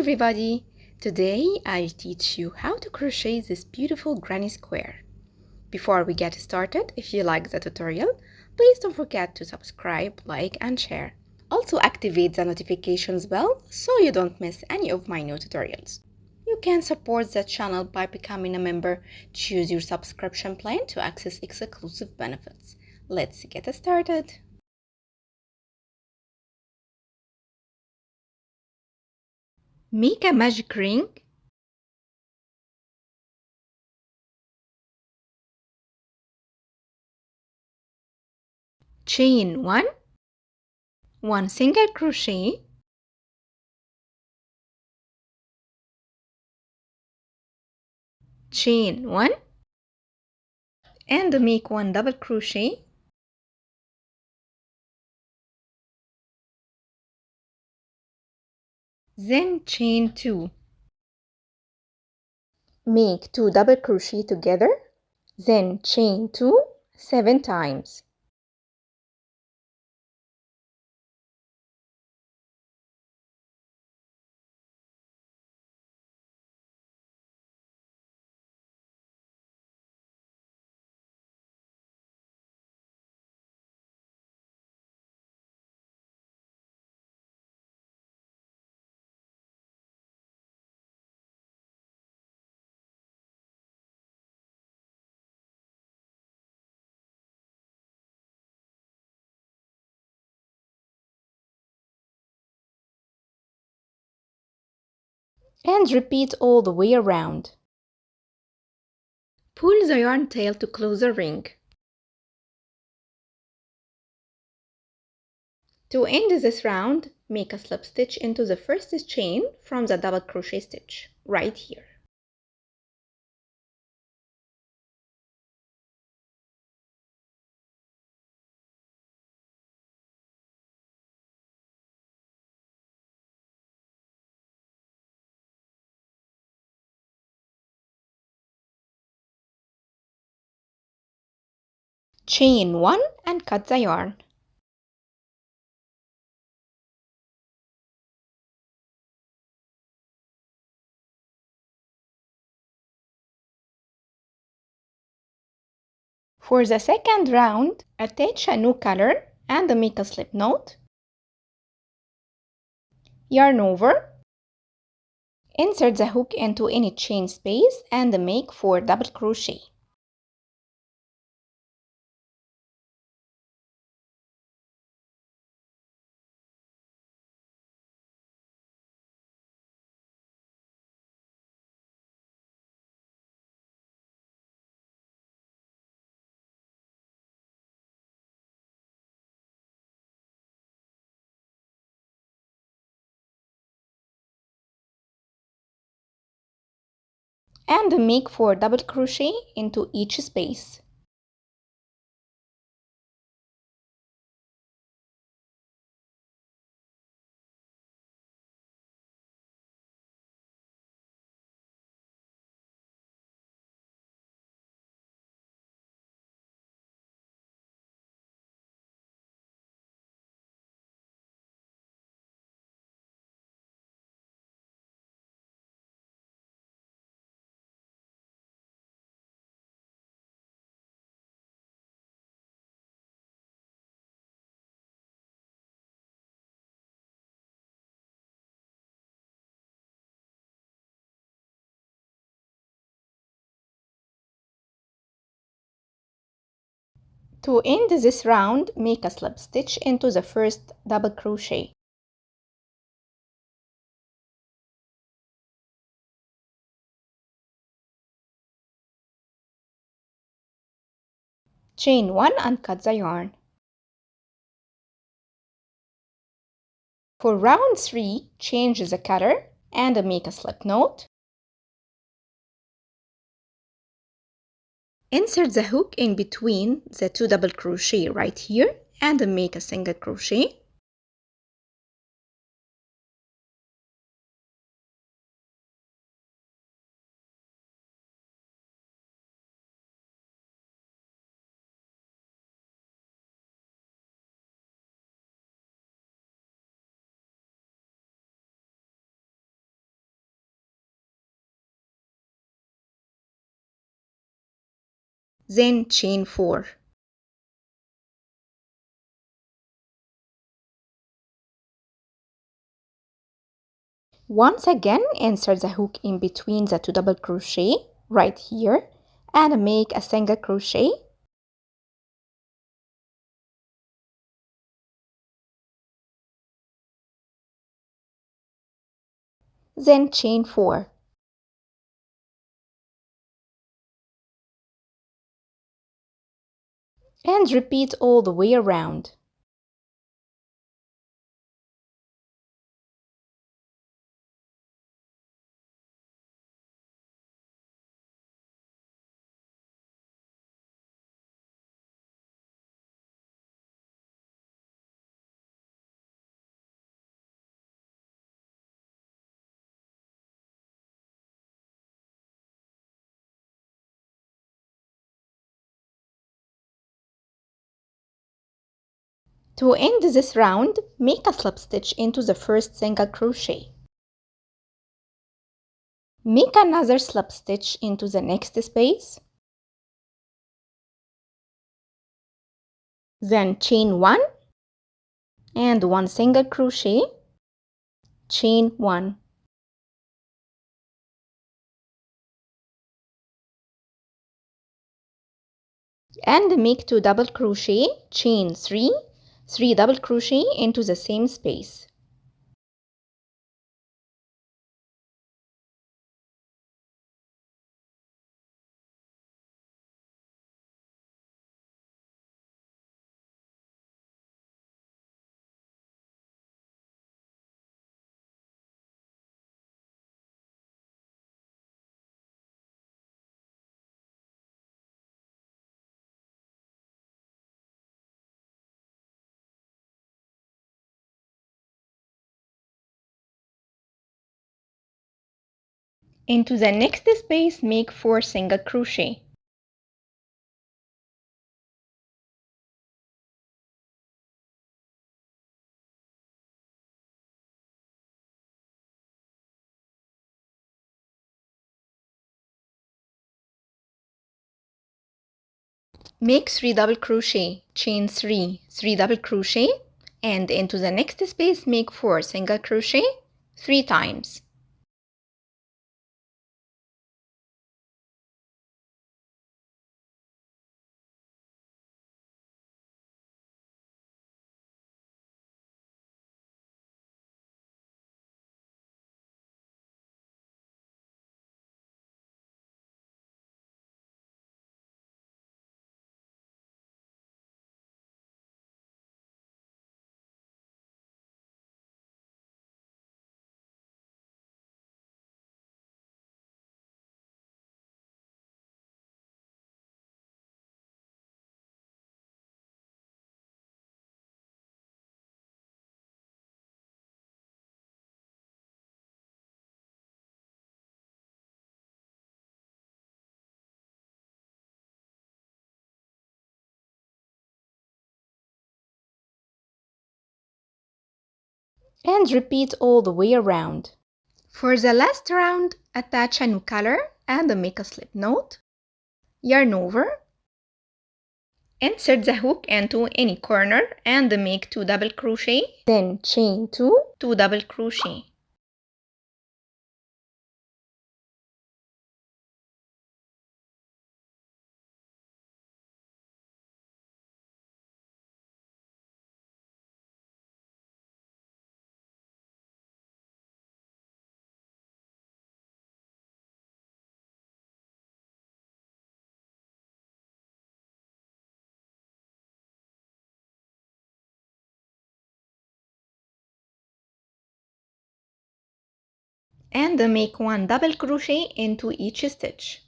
everybody! Today I'll teach you how to crochet this beautiful granny square. Before we get started, if you like the tutorial, please don't forget to subscribe, like and share. Also activate the notifications bell so you don't miss any of my new tutorials. You can support the channel by becoming a member. Choose your subscription plan to access exclusive benefits. Let's get started. Make a magic ring. Chain 1 single crochet, chain 1 and make 1 double crochet, then chain 2, make 2 double crochet together, then chain 2 7 times. And repeat all the way around. Pull the yarn tail to close the ring. To end this round, make a slip stitch into the first chain from the double crochet stitch, right here. Chain 1 and cut the yarn. For the second round, attach a new color and make a slip knot. Yarn over. Insert the hook into any chain space and make 4 double crochet. And make 4 double crochet into each space. To end this round, make a slip stitch into the first double crochet. Chain 1 and cut the yarn. For round 3, change the color and make a slip knot. Insert the hook in between the 2 double crochet right here and make a single crochet. then chain 4. Once again, insert the hook in between the 2 double crochet right here and make a single crochet. Then chain 4. And repeat all the way around. To end this round, make a slip stitch into the first single crochet. Make another slip stitch into the next space. Then chain 1 and 1 single crochet, chain 1. And make 2 double crochet, chain 3, 3 double crochet into the same space. Into the next space, make 4 single crochet. Make 3 double crochet, chain 3, 3 double crochet, and into the next space make 4 single crochet 3 times. And repeat all the way around. For the last round, attach a new color and make a slip knot, yarn over, insert the hook into any corner and make 2 double crochet, then chain 2, 2 double crochet. And make 1 double crochet into each stitch.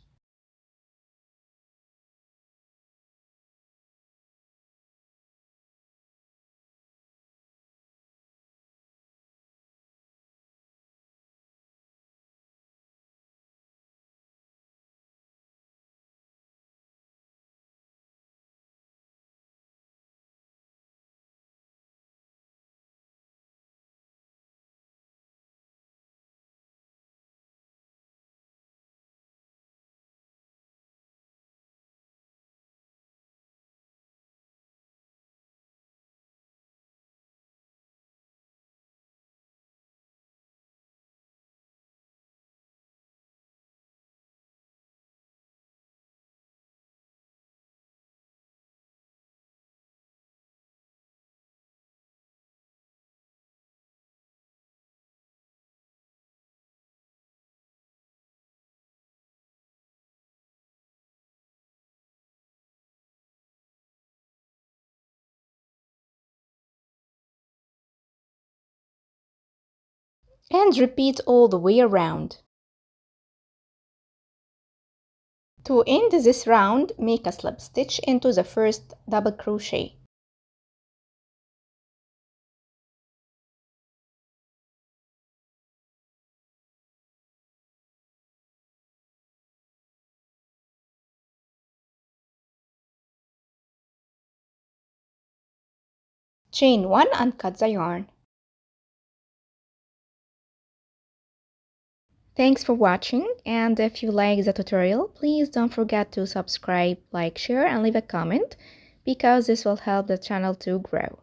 and repeat all the way around. To end this round, make a slip stitch into the first double crochet. Chain 1 and cut the yarn. Thanks for watching, and if you like the tutorial, please don't forget to subscribe, like, share, and leave a comment because this will help the channel to grow.